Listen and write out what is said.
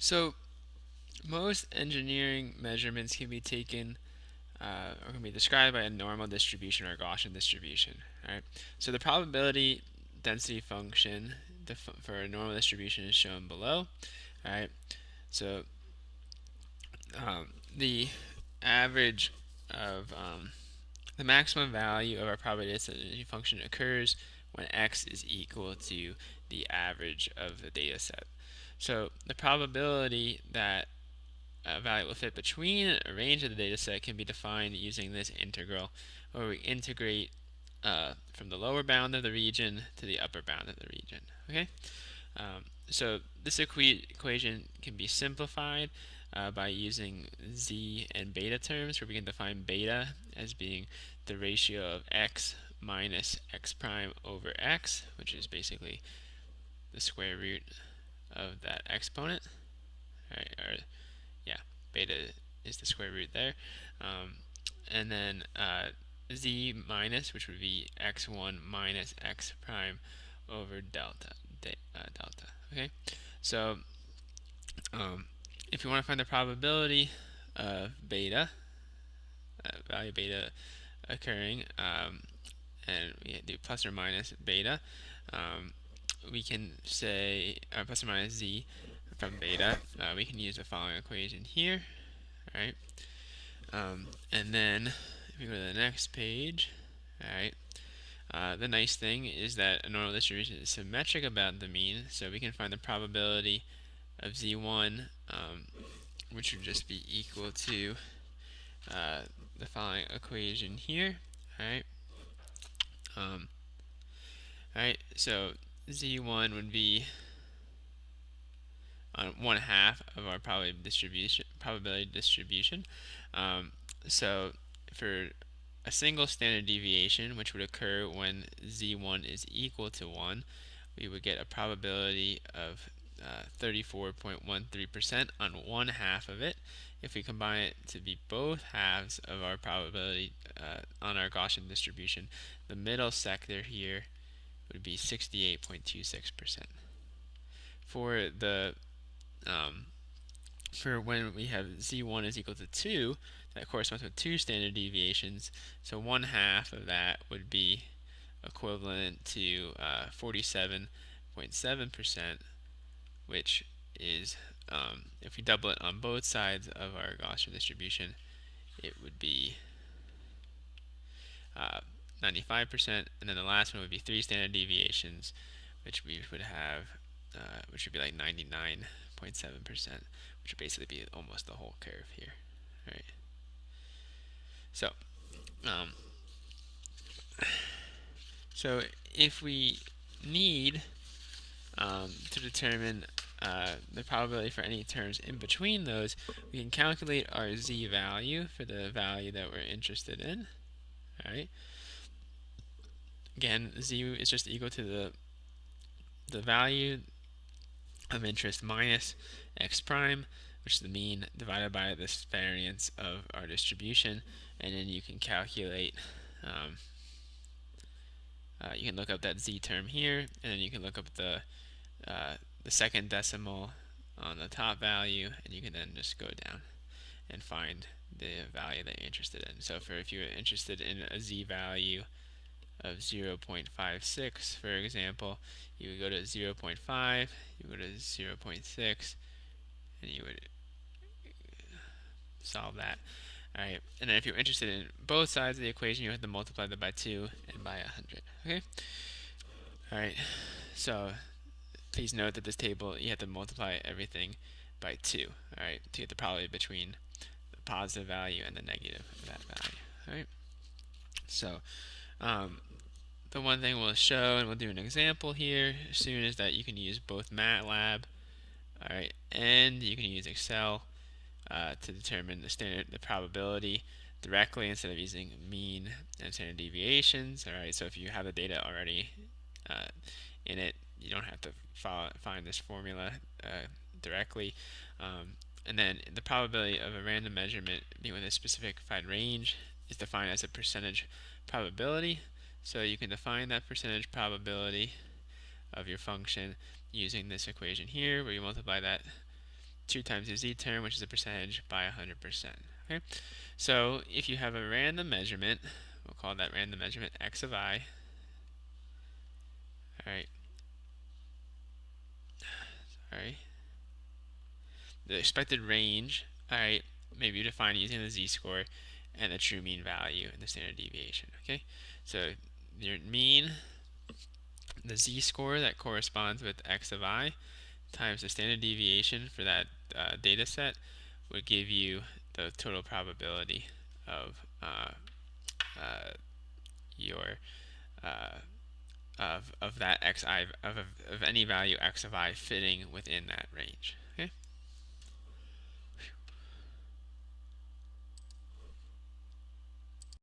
So most engineering measurements can be taken or can be described by a normal distribution or a Gaussian distribution. Right. So the probability density function for a normal distribution is shown below. All right. So the average of the maximum value of our probability density function occurs when x is equal to the average of the data set. So the probability that a value will fit between a range of the data set can be defined using this integral, where we integrate from the lower bound of the region to the upper bound of the region. Okay, so this equation can be simplified by using z and beta terms, where we can define beta as being the ratio of x minus x prime over x, which is basically the square root of that exponent. Right, or yeah, beta is the square root there. And then z minus, which would be x1 minus x prime over delta. Delta. Okay, so if you want to find the probability of beta, value beta occurring, and we do plus or minus beta, we can say plus or minus z from beta. We can use the following equation here. All right. And then if we go to the next page, all right, the nice thing is that a normal distribution is symmetric about the mean, so we can find the probability of z1, which would just be equal to the following equation here. All right. All right. So z1 would be on 1/2 of our probability distribution. So for a single standard deviation, which would occur when z1 is equal to 1, we would get a probability of 34.13% on 1/2 of it. If we combine it to be both halves of our probability on our Gaussian distribution, the middle sector here would be 68.26%. For the for when we have z1 is equal to 2, that corresponds with 2 standard deviations. So 1/2 of that would be equivalent to 47.7%, which is, if we double it on both sides of our Gaussian distribution, it would be 95%. And then the last one would be 3 standard deviations, which we would have, which would be like 99.7%, which would basically be almost the whole curve here. Right. So, um, so if we need to determine the probability for any terms in between those, we can calculate our z value for the value that we're interested in. All right. Again, z is just equal to the value of interest minus x prime, which is the mean, divided by this variance of our distribution, and then you can calculate. You can look up that z term here, and then you can look up the second decimal on the top value, and you can then just go down and find the value that you're interested in. So if you're interested in a z value of 0.56, for example, you would go to 0.5, you would go to 0.6, and you would solve that. All right, and then if you're interested in both sides of the equation, you have to multiply that by 2 and by 100. Okay. All right. So please note that this table, you have to multiply everything by 2. All right, to get the probability between the positive value and the negative of that value. All right. So the one thing we'll show, and we'll do an example here soon, is that you can use both MATLAB, all right, and you can use Excel to determine the probability directly instead of using mean and standard deviations. All right, so if you have the data already in it, you don't have to find this formula directly. And then the probability of a random measurement being within a specified range is defined as a percentage probability. So you can define that percentage probability of your function using this equation here, where you multiply that 2 times the z term, which is a percentage, by 100%. Okay, so if you have a random measurement, we'll call that random measurement x of I. All right, sorry. The expected range, all right, may be defined using the z-score and the true mean value and the standard deviation. Okay, so your mean, the z-score that corresponds with x of I, times the standard deviation for that data set would give you the total probability of your of that xi of any value x of I fitting within that range.